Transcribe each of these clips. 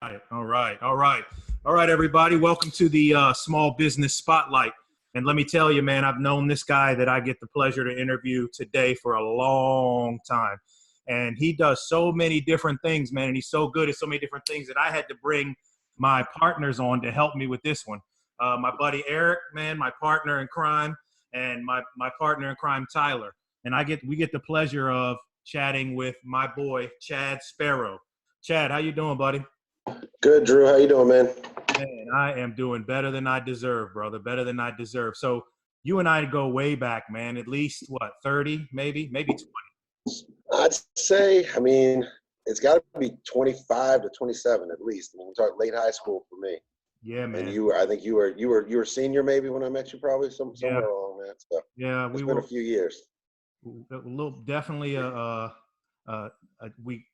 All right. All right. All right, everybody. Welcome to the Small Business Spotlight. And let me tell you, man, I've known this guy that I get the pleasure to interview today for a long time. And he does so many different things, man. And he's so good at so many different things that I had to bring my partners on to help me with this one. My buddy Erich, man, my partner in crime, and my partner in crime, Tyler. And we get the pleasure of chatting with my boy, Chad Sparrow. Chad, how you doing, buddy? Good, Drew. How you doing, man? Man, I am doing better than I deserve, brother. Better than I deserve. So you and I go way back, man. At least what, 30, maybe 20. I'd say, it's got to be 25 to 27 at least. We talk late high school for me. Yeah, man. And I think you were senior maybe when I met you, probably somewhere along that stuff. Yeah, it's been a few years. A little, definitely. We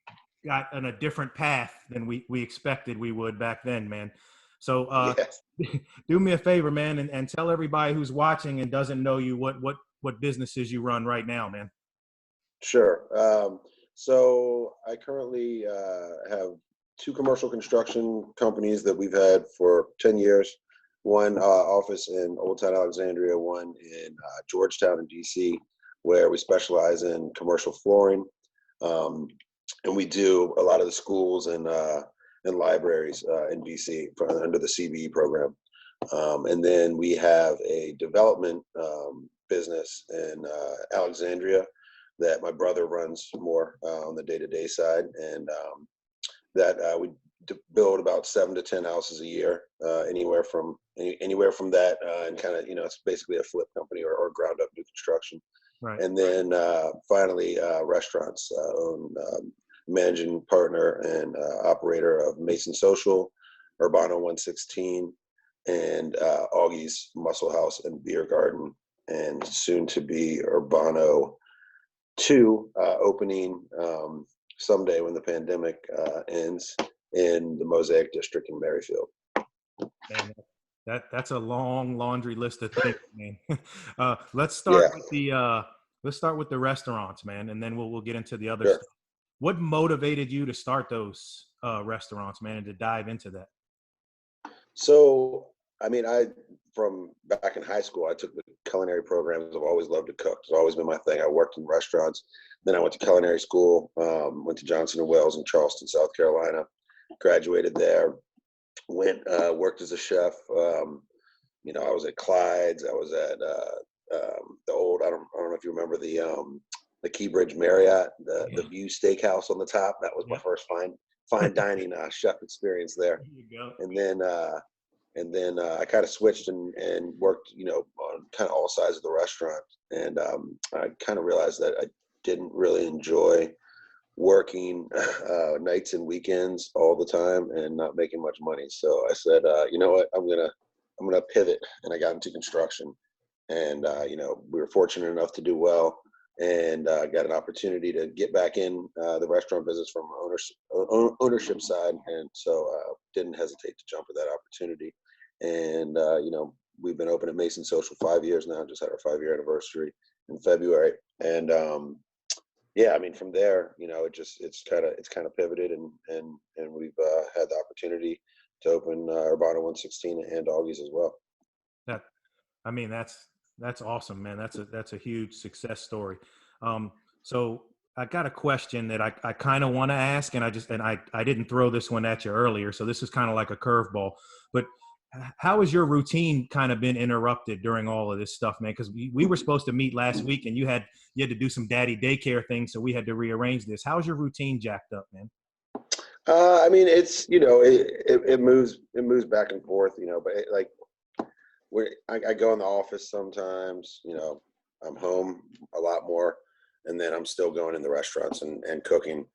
got on a different path than we expected we would back then, man. So Yes. do me a favor, man, and tell everybody who's watching and doesn't know you what businesses you run right now, man. Sure. So I currently have two commercial construction companies that we've had for 10 years. One office in Old Town Alexandria, one in Georgetown in DC, where we specialize in commercial flooring. And we do a lot of the schools and libraries in DC under the CBE program. And then we have a development business in Alexandria that my brother runs more on the day-to-day side. And that we build about 7 to 10 houses a year, anywhere from that, and kind of, it's basically a flip company or ground up new construction. Right. And then finally, restaurants. Managing partner and operator of Mason Social, Urbano 116, and Augie's Muscle House and Beer Garden, and soon to be Urbano 2, opening someday when the pandemic ends in the Mosaic District in Merrifield. Man, that's a long laundry list of things, man. Let's start with the restaurants, man, and then we'll get into the other stuff. What motivated you to start those restaurants, man, and to dive into that? So, from back in high school, I took the culinary programs. I've always loved to cook. It's always been my thing. I worked in restaurants. Then I went to culinary school, went to Johnson & Wales in Charleston, South Carolina, graduated there, worked as a chef. I was at Clyde's. I was at the old, I don't know if you remember the Keybridge Marriott, the View Steakhouse on the top. That was my first fine dining chef experience there. And then I kind of switched and worked, on kind of all sides of the restaurant. And I kind of realized that I didn't really enjoy working nights and weekends all the time and not making much money. So I said, you know what, I'm gonna pivot, and I got into construction. And we were fortunate enough to do well, and got an opportunity to get back in the restaurant business from ownership side, and so didn't hesitate to jump at that opportunity. And we've been open at Mason Social 5 years now. Just had our 5-year anniversary in February, and from there, it's kind of pivoted, and we've had the opportunity to open Urbano 116 and Augie's as well. That's awesome, man. That's a huge success story. So I got a question that I kind of want to ask, and I didn't throw this one at you earlier, so this is kind of like a curveball. But how has your routine kind of been interrupted during all of this stuff, man? Because we were supposed to meet last week, and you had to do some daddy daycare things, so we had to rearrange this. How's your routine jacked up, man? It's it moves back and forth, but I go in the office sometimes. I'm home a lot more, and then I'm still going in the restaurants and cooking.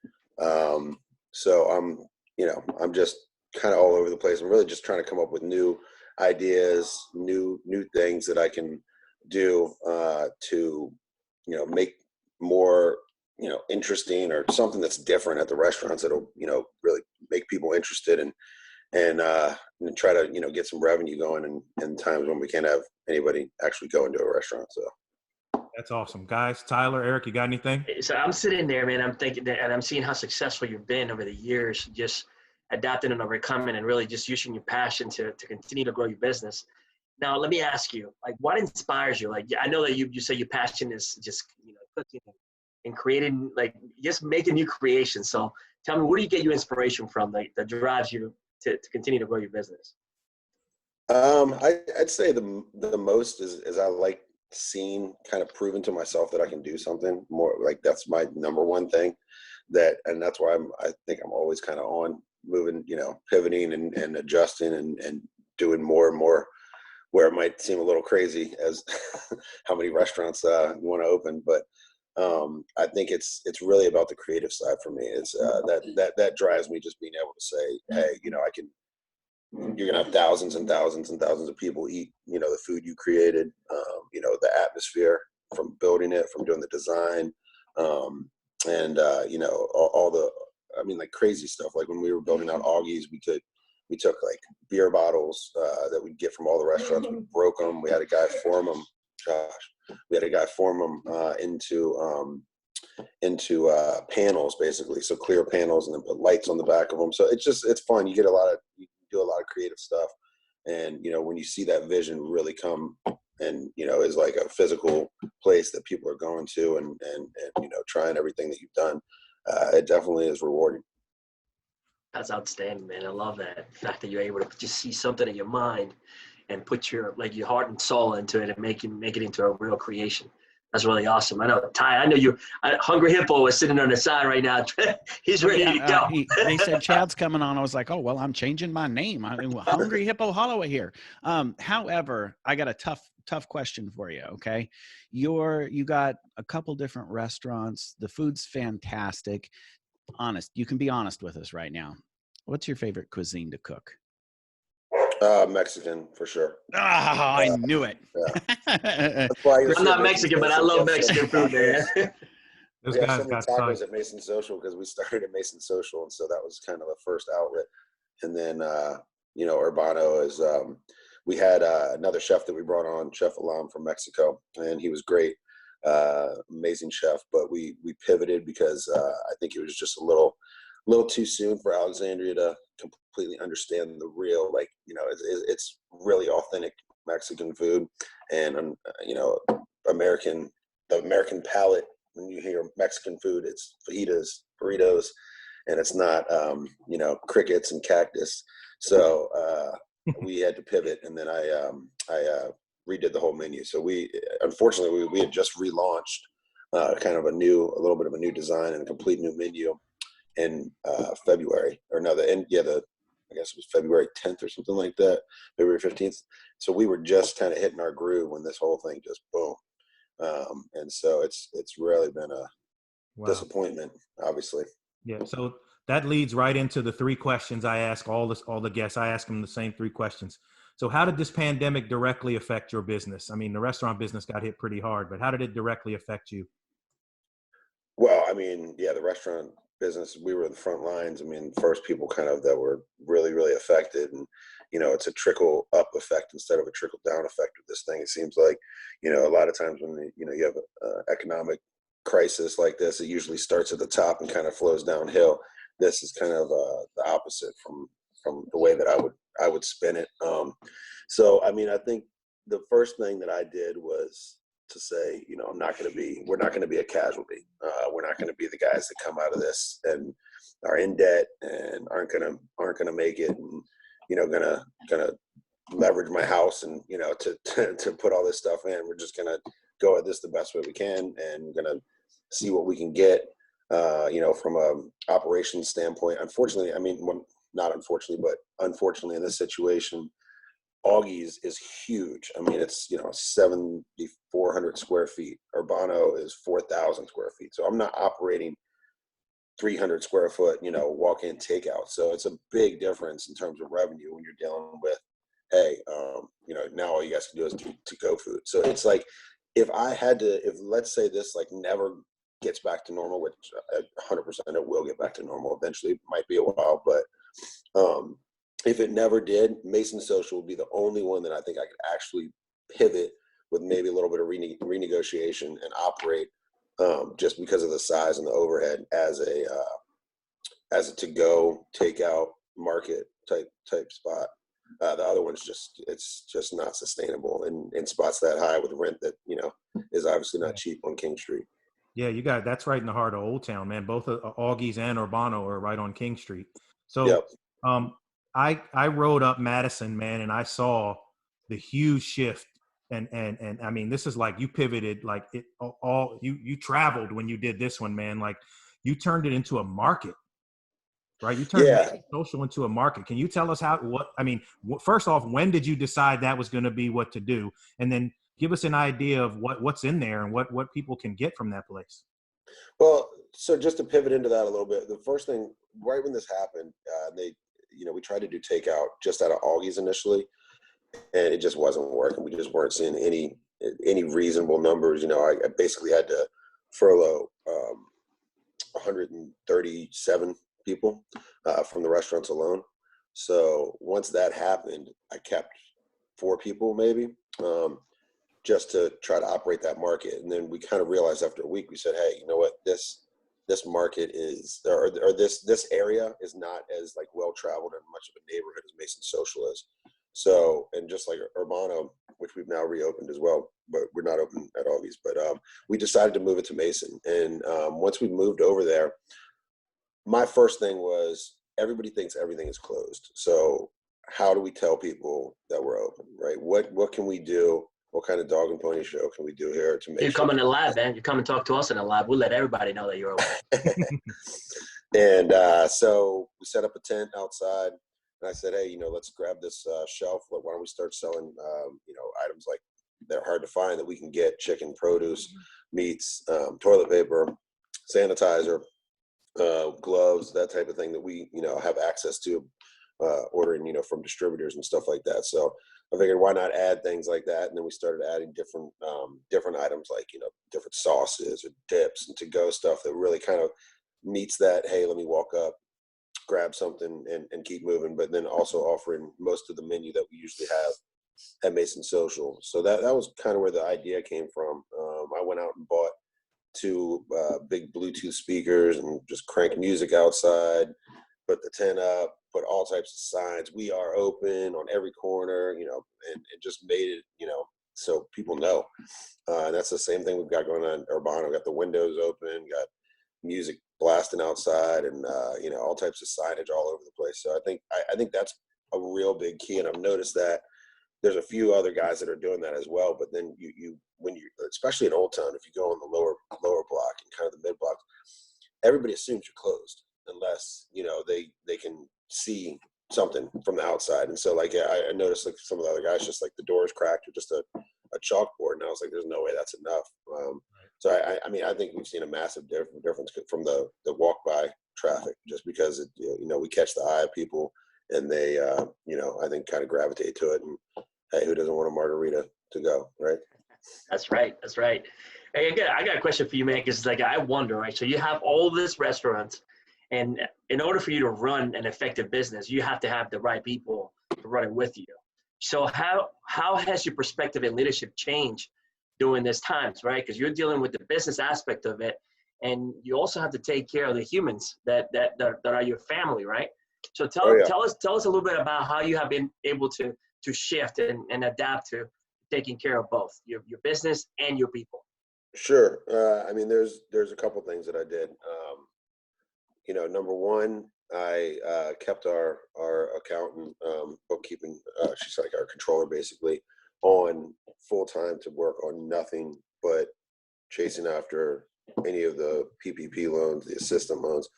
So I'm just kind of all over the place. I'm really just trying to come up with new ideas, new things that I can do to make more interesting, or something that's different at the restaurants that'll really make people interested, and try to get some revenue going in times when we can't have anybody actually go into a restaurant. So that's awesome, guys. Tyler, Erich, you got anything? So I'm sitting there, man. I'm thinking that, and I'm seeing how successful you've been over the years. Just adapting and overcoming and really just using your passion to continue to grow your business. Now, let me ask you, like, what inspires you? Like, I know that you say your passion is just, cooking and creating, like, just making new creations. So tell me, where do you get your inspiration from that drives you to continue to grow your business? I'd say the most is I like seeing, kind of proving to myself that I can do something more. Like, that's my number one thing, and that's why I think I'm always kind of on moving, pivoting and adjusting and doing more and more, where it might seem a little crazy as how many restaurants want to open. But I think it's really about the creative side for me. It's that drives me, just being able to say, hey, I can. You're gonna have thousands and thousands and thousands of people eat, the food you created, the atmosphere from building it, from doing the design, and all the, like crazy stuff. Like when we were building out Augie's, we took like beer bottles that we'd get from all the restaurants. We broke them. We had a guy form them. Into panels, basically, so clear panels, and then put lights on the back of them. So it's fun. You do a lot of creative stuff, and when you see that vision really come, and is like a physical place that people are going to, and trying everything that you've done, it definitely is rewarding. That's outstanding, man. I love that. The fact that you're able to just see something in your mind and put your heart and soul into it and make it into a real creation. That's really awesome. I know, Ty, I know you. Hungry Hippo is sitting on the side right now. He's ready to go. They said Chad's coming on. I was like, oh, well, I'm changing my name. Hungry Hippo Holloway here. However, I got a tough question for you, okay? You got a couple different restaurants. The food's fantastic. Honest. You can be honest with us right now. What's your favorite cuisine to cook? Mexican, for sure. I knew it. Yeah. I'm not Mexican, but I love Mexican food, man. Those we guys have so many got tacos at Mason Social because we started at Mason Social, and so that was kind of the first outlet. And then, Urbano is. We had another chef that we brought on, Chef Alam from Mexico, and he was great, amazing chef. But we pivoted because I think it was just a little too soon for Alexandria to completely understand the real, it's really authentic Mexican food, and the American palate. When you hear Mexican food, it's fajitas, burritos, and it's not crickets and cactus. So we had to pivot, and then I redid the whole menu. So unfortunately we had just relaunched kind of a little bit of a new design and a complete new menu in February, I guess it was February 10th or something like that, February 15th. So we were just kind of hitting our groove when this whole thing just boom. And so it's really been a disappointment, obviously. Yeah. So that leads right into the three questions I ask all the guests. I ask them the same three questions. So how did this pandemic directly affect your business? I mean, the restaurant business got hit pretty hard, but how did it directly affect you? Well, the restaurant business, we were the front lines. First people kind of that were really, really affected, and it's a trickle up effect instead of a trickle down effect with this thing. It seems like a lot of times when you have an economic crisis like this, it usually starts at the top and kind of flows downhill. This is kind of the opposite from the way that I would spin it. So I think the first thing that I did was to say, we're not going to be a casualty. We're not going to be the guys that come out of this and are in debt and aren't going to make it, and going to leverage my house and to put all this stuff in. We're just going to go at this the best way we can, and going to see what we can get. From a operations standpoint. Unfortunately, not unfortunately, but unfortunately, in this situation, Augie's is huge. It's 7,400 square feet. Urbano is 4,000 square feet. So I'm not operating 300 square foot, walk-in takeout. So it's a big difference in terms of revenue when you're dealing with, hey, now all you guys can do is to-go food. So it's like, if let's say this never gets back to normal, which 100% it will get back to normal eventually. It might be a while, but if it never did, Mason Social would be the only one that I think I could actually pivot with maybe a little bit of renegotiation and operate just because of the size and the overhead as a to-go takeout market type spot. The other one's it's just not sustainable in spots that high with rent that, is obviously not cheap on King Street. Yeah, that's right in the heart of Old Town, man. Both Augie's and Urbano are right on King Street. So Yep. I rode up Madison, man, and I saw the huge shift. And I mean, this is like you pivoted, like it all you traveled when you did this one, man. Like you turned it into a market, right? You turned social into a market. Can you tell us first off, when did you decide that was going to be what to do? And then give us an idea of what's in there and what people can get from that place. Well, so just to pivot into that a little bit, the first thing, right when this happened, we tried to do takeout just out of Augie's initially, and it just wasn't working. We just weren't seeing any reasonable numbers. I basically had to furlough 137 people from the restaurants alone. So once that happened, I kept 4 people maybe, just to try to operate that market. And then we kind of realized after a week, we said, hey, you know what, this market is, or this area is not as like well-traveled and much of a neighborhood as Mason Social is. So, and just like Urbano, which we've now reopened as well, but we're not open at Augie's, but we decided to move it to Mason. And once we moved over there, my first thing was everybody thinks everything is closed. So how do we tell people that we're open, right? What can we do? What kind of dog and pony show can we do here to make You come in the lab, man. You come and talk to us in the lab. We'll let everybody know that you're open. And so we set up a tent outside, and I said, hey, let's grab this shelf. Why don't we start selling, items like they're hard to find that we can get: chicken, produce, meats, toilet paper, sanitizer, gloves, that type of thing that we, have access to, ordering, from distributors and stuff like that. So I figured, why not add things like that? And then we started adding different items like, different sauces or dips and to-go stuff that really kind of meets that, hey, let me walk up, grab something and keep moving, but then also offering most of the menu that we usually have at Mason Social. So that was kind of where the idea came from. I went out and bought 2 big Bluetooth speakers and just crank music outside, put the tent up, put all types of signs. We are open on every corner, and just made it, so people know. And that's the same thing we've got going on in Urbano. Got the windows open, got music blasting outside, and all types of signage all over the place. So I think that's a real big key. And I've noticed that there's a few other guys that are doing that as well. But then when you, especially in Old Town, if you go on the lower block and kind of the mid block, everybody assumes you're closed unless they can see something from the outside. And so I noticed like some of the other guys, just like the doors cracked or just a chalkboard, and I was like, there's no way that's enough. So I think we've seen a massive difference from the walk by traffic, just because we catch the eye of people, and they I think kind of gravitate to it. And hey, who doesn't want a margarita to go, right? That's right. Hey, I got a question for you, man, because I wonder, right? So you have all this restaurants, and in order for you to run an effective business, you have to have the right people to run it with you. So how has your perspective and leadership changed during these times, right? Because you're dealing with the business aspect of it, and you also have to take care of the humans that are your family, right? So tell us a little bit about how you have been able to shift and adapt to taking care of both your business and your people. Sure. There's a couple things that I did. Number one, I kept our accountant, bookkeeping, she's like our controller basically, on full time to work on nothing but chasing after any of the PPP loans, the assistant loans,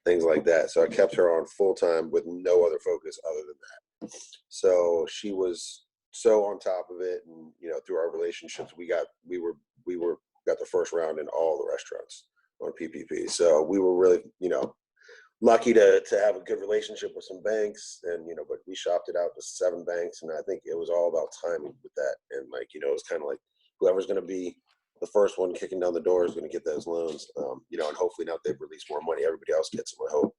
things like that. So I kept her on full time with no other focus other than that. So she was so on top of it, and through our relationships, we got the first round in all the restaurants on PPP. So we were really lucky to have a good relationship with some banks, and but we shopped it out to 7 banks, and I think it was all about timing with that. And it was kind of like whoever's going to be the first one kicking down the door is going to get those loans, and hopefully now they've released more money, everybody else gets them, I hope.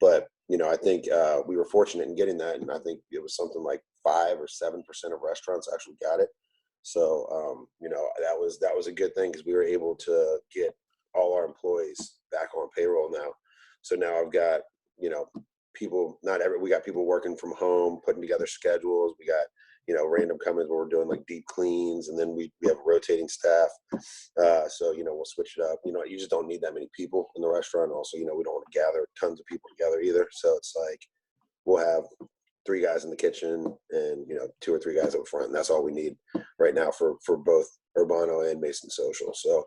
But I think we were fortunate in getting that, and I think it was something like 5 or 7% of restaurants actually got it. So that was a good thing, because we were able to get all our employees back on payroll now. So now I've got people, we got people working from home, putting together schedules. We got, random come-ins where we're doing like deep cleans, and then we have rotating staff. So, we'll switch it up. You just don't need that many people in the restaurant. Also, we don't want to gather tons of people together either. So it's like, we'll have 3 guys in the kitchen and, 2 or 3 guys up front. And that's all we need right now for both Urbano and Mason Social. So,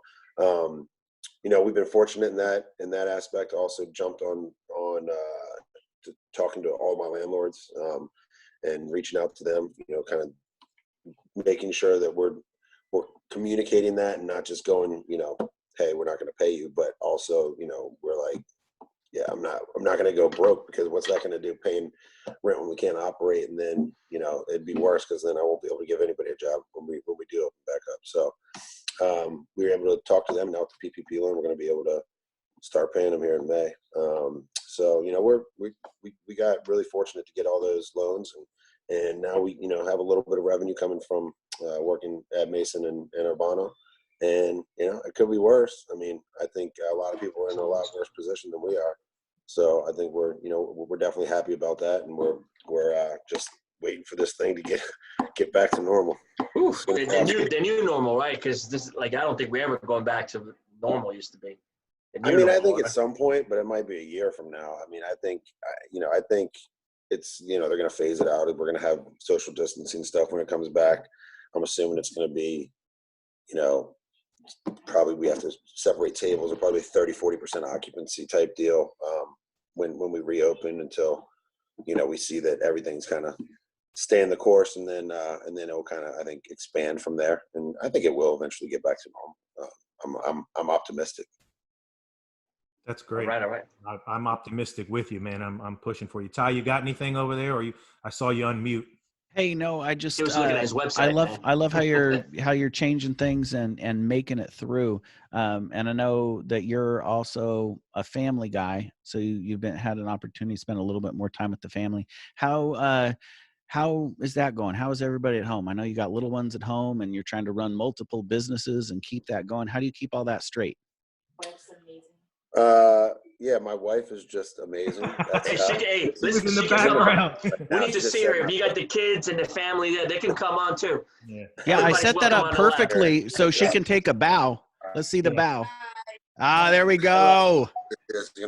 we've been fortunate in that aspect. Also jumped on talking to all my landlords, and reaching out to them, kind of making sure that we're communicating that and not just going, hey, we're not going to pay you, but also, we're like, yeah, I'm not going to go broke, because what's that going to do, paying rent when we can't operate? And then, it'd be worse, because then I won't be able to give anybody a job when we do open back up. So we were able to talk to them now with the PPP loan. We're going to be able to start paying them here in May. So, we got really fortunate to get all those loans, and now we, have a little bit of revenue coming from working at Mason and Urbano. And, it could be worse. I mean, I think a lot of people are in a lot worse position than we are. So I think we're definitely happy about that. And we're just waiting for this thing to get back to normal. Oof, the new normal, right? Because this, like, I don't think we're ever going back to normal used to be. I think at some point, but it might be a year from now. I mean, I think it's, they're going to phase it out. We're going to have social distancing stuff when it comes back. I'm assuming it's going to be, probably we have to separate tables, or probably 30-40% occupancy type deal when we reopen, until we see that everything's kind of staying the course, and then it'll kind of, I think, expand from there. And I think it will eventually get back to normal. I'm optimistic. That's great. All right. I'm optimistic with you, man. I'm pushing for you. Ty, you got anything over there, or I saw you unmute? Hey, no, I just He was looking at his website. I love how you're changing things and making it through. And I know that you're also a family guy, so you've had an opportunity to spend a little bit more time with the family. How is that going? How is everybody at home? I know you got little ones at home, and you're trying to run multiple businesses and keep that going. How do you keep all that straight? Wife's amazing. Yeah, my wife is just amazing. Hey, listen, in the background. We need to see her. If you got the kids and the family there, they can come on too. Yeah, I set that up perfectly so she can take a bow. Let's see the bow. There we go.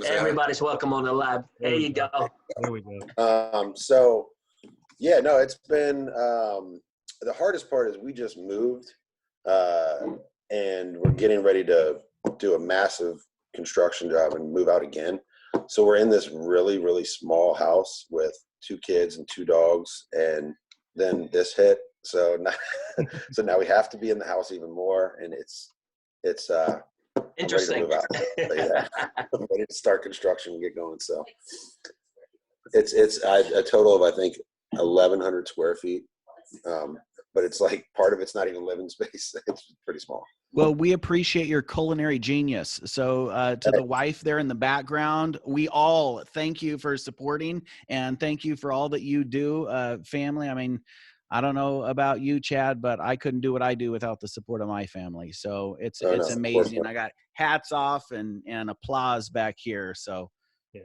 Everybody's welcome on the lab. There you go. There we go. So, yeah, no, it's been the hardest part is we just moved, and we're getting ready to do a massive construction job and move out again. So we're in this really, really small house with 2 kids and 2 dogs, and then this hit. So now we have to be in the house even more, and it's interesting. I'm ready to move out. Yeah. I'm ready to start construction and get going. So it's a total of, I think, 1,100 square feet. But it's like part of it's not even living space. It's pretty small. Well, we appreciate your culinary genius. So to the wife there in the background, we all thank you for supporting, and thank you for all that you do. Family, I mean, I don't know about you, Chad, but I couldn't do what I do without the support of my family. So it's amazing. I got hats off and applause back here. So yeah.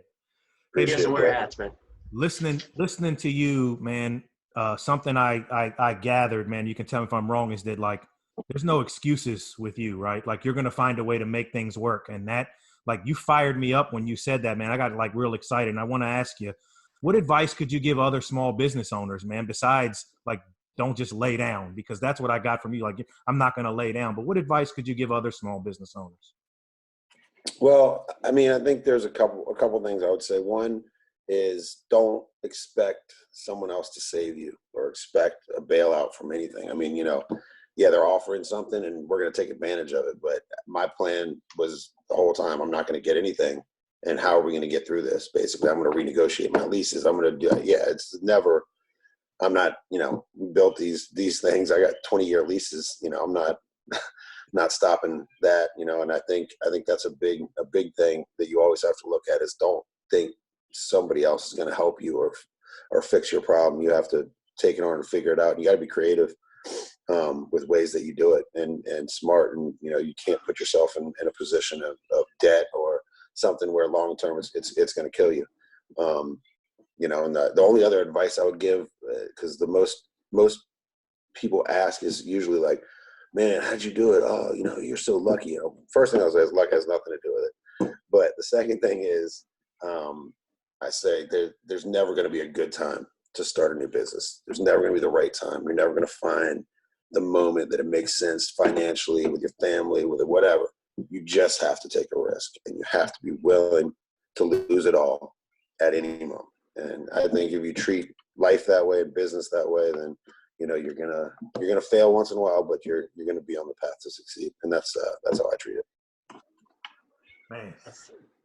He doesn't wear hats, man. Listening to you, man, something I gathered, man, you can tell me if I'm wrong, is that, like, there's no excuses with you, right? Like, you're going to find a way to make things work. And that, like, you fired me up when you said that, man. I got, like, real excited. And I want to ask you, what advice could you give other small business owners, man, besides, like, don't just lay down? Because that's what I got from you. Like, I'm not going to lay down. But what advice could you give other small business owners? Well, I mean, I think there's a couple things I would say. One is, don't expect someone else to save you or expect a bailout from anything. I mean, yeah, they're offering something and we're going to take advantage of it. But my plan was the whole time, I'm not going to get anything. And how are we going to get through this? Basically, I'm going to renegotiate my leases. I'm going to do, yeah, it's never, I'm not, we built these things. I got 20-year leases, I'm not stopping that, and I think that's a big thing that you always have to look at, is don't think somebody else is going to help you or fix your problem. You have to take it on and figure it out. You got to be creative with ways that you do it, and smart. And, you can't put yourself in a position of debt or something where long-term it's going to kill you. you know, and the only other advice I would give, because the most people ask is usually like, man, how'd you do it? Oh, you know, you're so lucky. You know, first thing I was like, luck has nothing to do with it. But the second thing is, I say there's never going to be a good time to start a new business. There's never going to be the right time. You're never going to find the moment that it makes sense financially, with your family, with it, whatever. You just have to take a risk, and you have to be willing to lose it all at any moment. And I think if you treat life that way, business that way, then you know you're gonna fail once in a while, but you're gonna be on the path to succeed. And that's how I treat it. Man,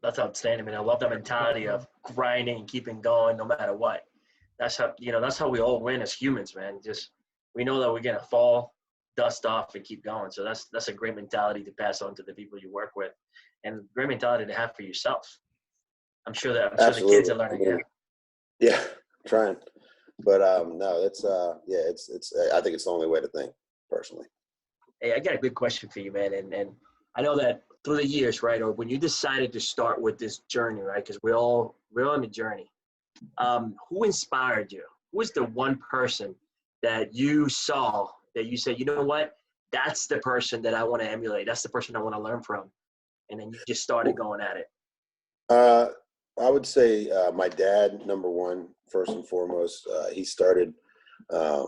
That's outstanding, man. I love that mentality of grinding and keeping going no matter what. That's how we all win as humans, man. Just we know that we're gonna fall, dust off, and keep going. So that's a great mentality to pass on to the people you work with, and great mentality to have for yourself. I'm sure the kids are learning. Yeah, trying. But no, it's it's I think it's the only way to think, personally. Hey, I got a good question for you, man. And I know that through the years, right, or when you decided to start with this journey, right, because we're all on a journey. Who inspired you? Who was the one person that you saw that you said, you know what, that's the person that I want to emulate. That's the person I want to learn from. And then you just started going at it. I would say my dad, number one, first and foremost. He started a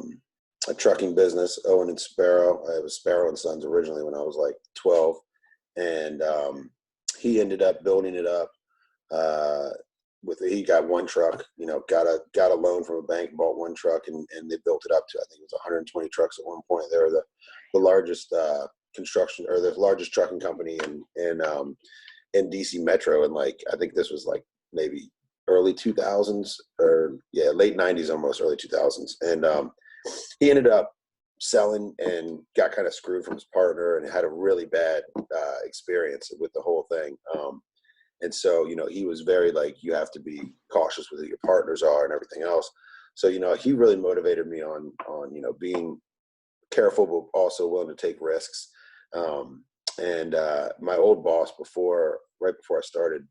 trucking business, Owen and Sparrow. I was Sparrow and Sons originally when I was like 12. And he ended up building it up. He got one truck, you know, got a loan from a bank, bought one truck, and they built it up to, I think it was 120 trucks at one point. They were the largest construction, or the largest trucking company in DC Metro. And like, I think this was like maybe early 2000s, or late 90s, almost early 2000s. And he ended up selling and got kind of screwed from his partner and had a really bad experience with the whole thing. And so, you know, he was very like, you have to be cautious with who your partners are and everything else. So, you know, he really motivated me on, you know, being careful, but also willing to take risks. And my old boss right before I started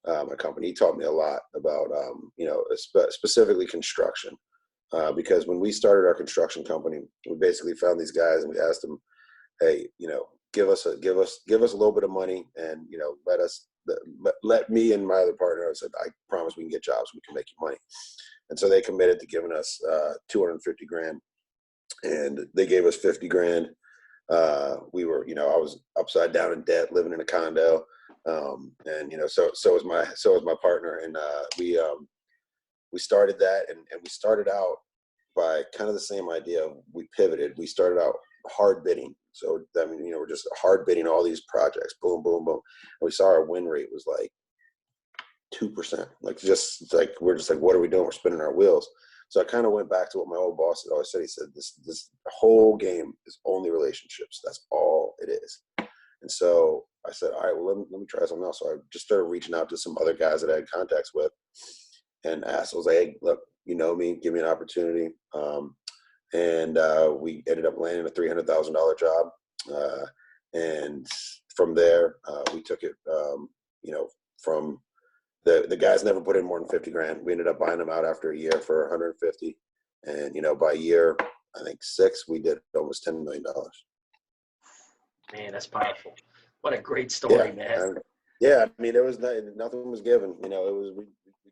my company, he taught me a lot about, you know, specifically construction. Because when we started our construction company, we basically found these guys and we asked them, hey, you know, give us a little bit of money, and, you know, let me and my other partner, I said, I promise we can get jobs, we can make you money. And so they committed to giving us $250 grand, and they gave us $50 grand. We were, you know, I was upside down in debt, living in a condo, and you know, so was my partner, and we started that, and we started out by kind of the same idea. We pivoted. We started out hard bidding. So, I mean, you know, we're just hard bidding all these projects, boom, boom, boom. And we saw our win rate was like 2%. Like, we're just like, what are we doing? We're spinning our wheels. So I kind of went back to what my old boss had always said. He said, this whole game is only relationships. That's all it is. And so I said, all right, well, let me try something else. So I just started reaching out to some other guys that I had contacts with and asked. I was like, hey, look, you know me, give me an opportunity. And we ended up landing a $300,000 job. And from there, we took it, you know, from the guys never put in more than 50 grand. We ended up buying them out after a year for 150. And, you know, by year, I think 6, we did almost $10 million. Man, that's powerful. What a great story, man. Yeah, I mean, nothing was given. You know, we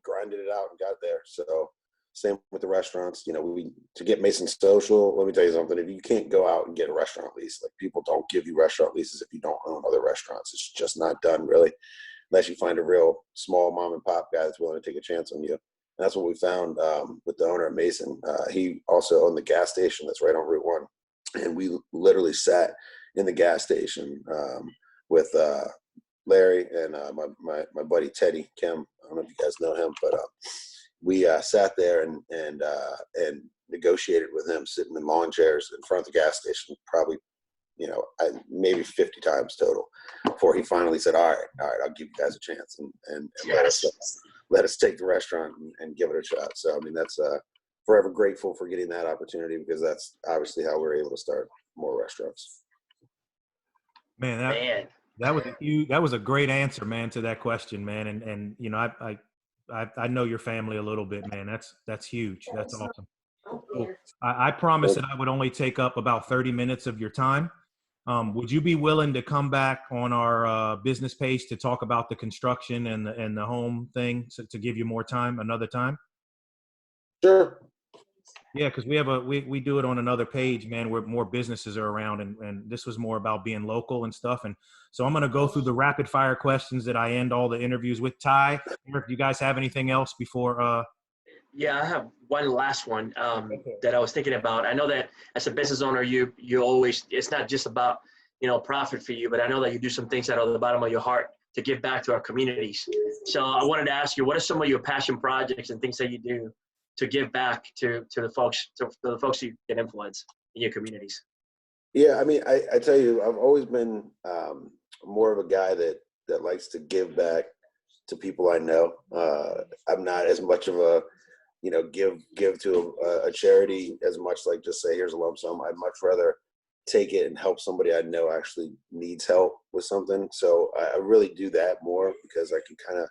grinded it out and got there. So same with the restaurants. You know, to get Mason Social, let me tell you something. If you can't go out and get a restaurant lease, like, people don't give you restaurant leases if you don't own other restaurants. It's just not done, really, unless you find a real small mom and pop guy that's willing to take a chance on you. And that's what we found with the owner of Mason. He also owned the gas station that's right on Route 1. And we literally sat in the gas station with Larry and my buddy Teddy Kim. I don't know if you guys know him, but we sat there and negotiated with him, sitting in lawn chairs in front of the gas station, probably, you know, maybe 50 times total, before he finally said, all right, I'll give you guys a chance and let us take the restaurant and give it a shot. So, I mean, that's forever grateful for getting that opportunity, because that's obviously how we're able to start more restaurants. Man, that was a great answer, man, to that question, man. And you know, I I know your family a little bit, man. That's huge. That's awesome. So I promised that I would only take up about 30 minutes of your time. Would you be willing to come back on our business page to talk about the construction and the home thing, so to give you more time another time? Sure. Yeah, because we do it on another page, man, where more businesses are around, and this was more about being local and stuff. And so I'm going to go through the rapid fire questions that I end all the interviews with. Ty, Eric, do you guys have anything else before? Yeah, I have one last one that I was thinking about. I know that as a business owner, you always, it's not just about, profit for you, but I know that you do some things out of the bottom of your heart to give back to our communities. So I wanted to ask you, what are some of your passion projects and things that you do to give back to the folks, to the folks you can influence in your communities? Yeah, I mean, I tell you, I've always been more of a guy that likes to give back to people I know. I'm not as much of a, give to a charity as much like just say, here's a lump sum. I'd much rather take it and help somebody I know actually needs help with something. So I really do that more because I can kind of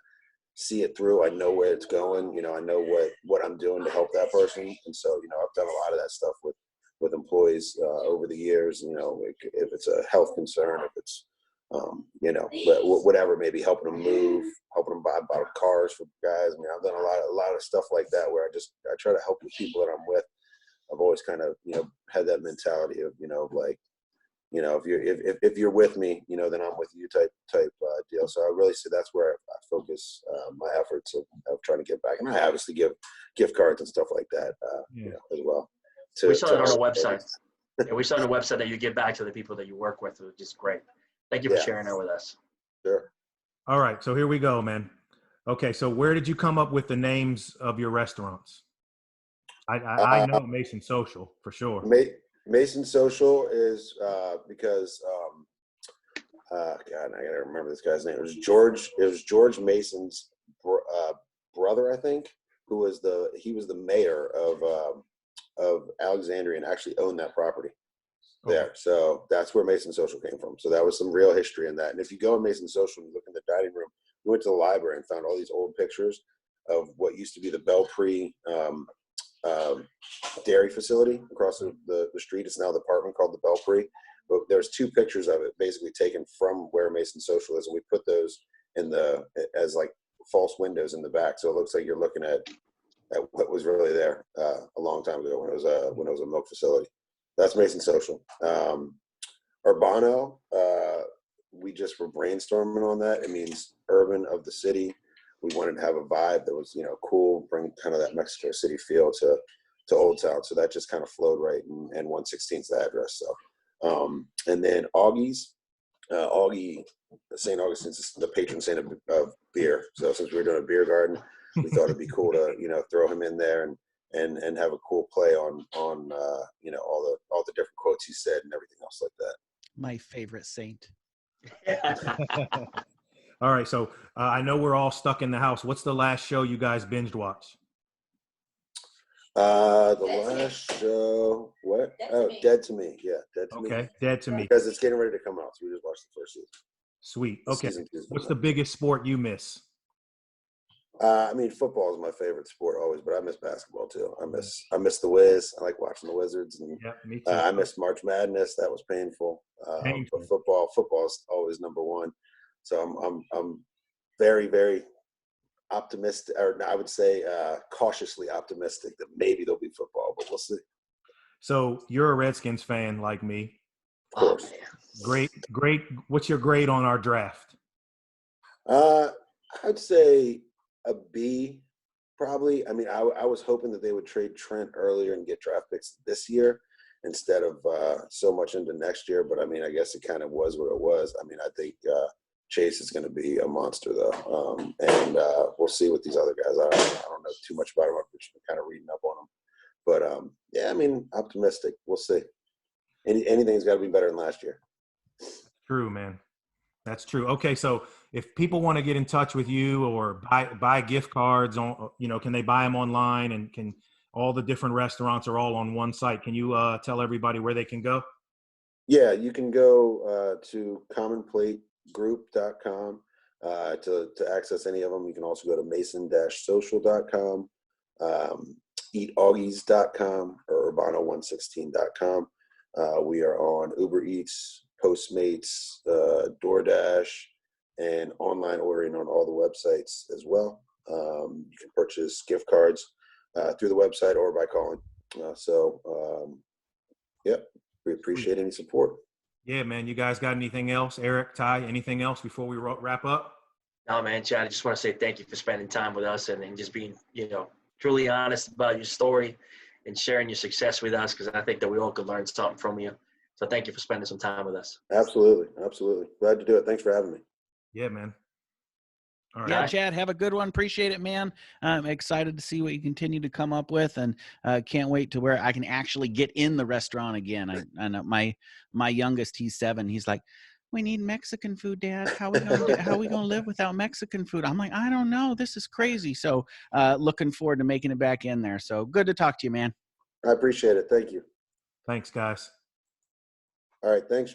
see it through. I know where it's going. I know what I'm doing to help that person. And so, I've done a lot of that stuff with employees over the years, if it's a health concern, if it's, but whatever, maybe helping them move, helping them buy cars for guys. I mean, I've done a lot of stuff like that where I try to help the people that I'm with. I've always kind of, had that mentality of, if you're with me, then I'm with you type deal. So I really say that's where I focus my efforts of trying to get back. And I obviously give gift cards and stuff like that, as well. We saw it on the website. Yeah, we saw on the website that you give back to the people that you work with, which is great. Thank you for sharing that with us. Sure. All right, so here we go, man. Okay, so where did you come up with the names of your restaurants? I know Mason Social for sure. Mason Social is because God, I gotta remember this guy's name. It was George Mason's brother, I think, he was the mayor of Alexandria and actually owned that property there. So that's where Mason Social came from. So that was some real history in that. And if you go in Mason Social and look in the dining room, we went to the library and found all these old pictures of what used to be the Belpre dairy facility across the street. It's now the apartment called the Belpre. But there's two pictures of it basically taken from where Mason Social is, and we put those as like false windows in the back, so it looks like you're looking at what was really there a long time ago when it was a milk facility. That's Mason Social. Urbano, we just were brainstorming on that. It means urban of the city. We wanted to have a vibe that was cool, bring kind of that Mexico City feel to Old Town. So that just kind of flowed right, and 116 is the address. So and then Augie's, Augie, St. Augustine's is the patron saint of beer. So since we were doing a beer garden, we thought it'd be cool to throw him in there and have a cool play on all the different quotes he said and everything else like that. My favorite saint. All right, so I know we're all stuck in the house. What's the last show you guys binged watched? The last show, what? Dead to Me. Yeah, Dead to Me. Okay, Dead to Me. Because it's getting ready to come out, so we just watched the first season. Sweet. Okay. What's the biggest sport you miss? I mean, football is my favorite sport always, but I miss basketball too. I miss the Wiz. I like watching the Wizards, and me too. I miss March Madness. That was painful. But football is always number one. So I'm very, very optimistic, or I would say cautiously optimistic that maybe there'll be football, but we'll see. So you're a Redskins fan like me. Of course. Great. What's your grade on our draft? I'd say a B, probably. I mean, I was hoping that they would trade Trent earlier and get draft picks this year instead of so much into next year. But I mean, I guess it kind of was what it was. I mean, I think Chase is going to be a monster though, and we'll see with these other guys. I don't know too much about them. I've just been kind of reading up on them, but yeah, I mean, optimistic. We'll see. Anything's got to be better than last year. True, man. That's true. Okay, so if people want to get in touch with you or buy gift cards on, can they buy them online, and can all the different restaurants are all on one site? Can you tell everybody where they can go? Yeah, you can go to commonplategroup.com. To access any of them, you can also go to mason-social.com, eataugies.com, or urbano116.com. We are on Uber Eats, Postmates, DoorDash, and online ordering on all the websites as well. You can purchase gift cards through the website or by calling. We appreciate any support. Yeah, man. You guys got anything else? Erich, Ty, anything else before we wrap up? No, man, Chad, I just want to say thank you for spending time with us and just being, truly honest about your story and sharing your success with us, because I think that we all could learn something from you. So thank you for spending some time with us. Absolutely. Absolutely. Glad to do it. Thanks for having me. Yeah, man. All right. Yeah, Chad, have a good one. Appreciate it, man. I'm excited to see what you continue to come up with, and can't wait to where I can actually get in the restaurant again. I know my youngest, he's 7. He's like, we need Mexican food, Dad. How we gonna live without Mexican food? I'm like, I don't know. This is crazy. So looking forward to making it back in there. So good to talk to you, man. I appreciate it. Thank you. Thanks, guys. All right. Thanks,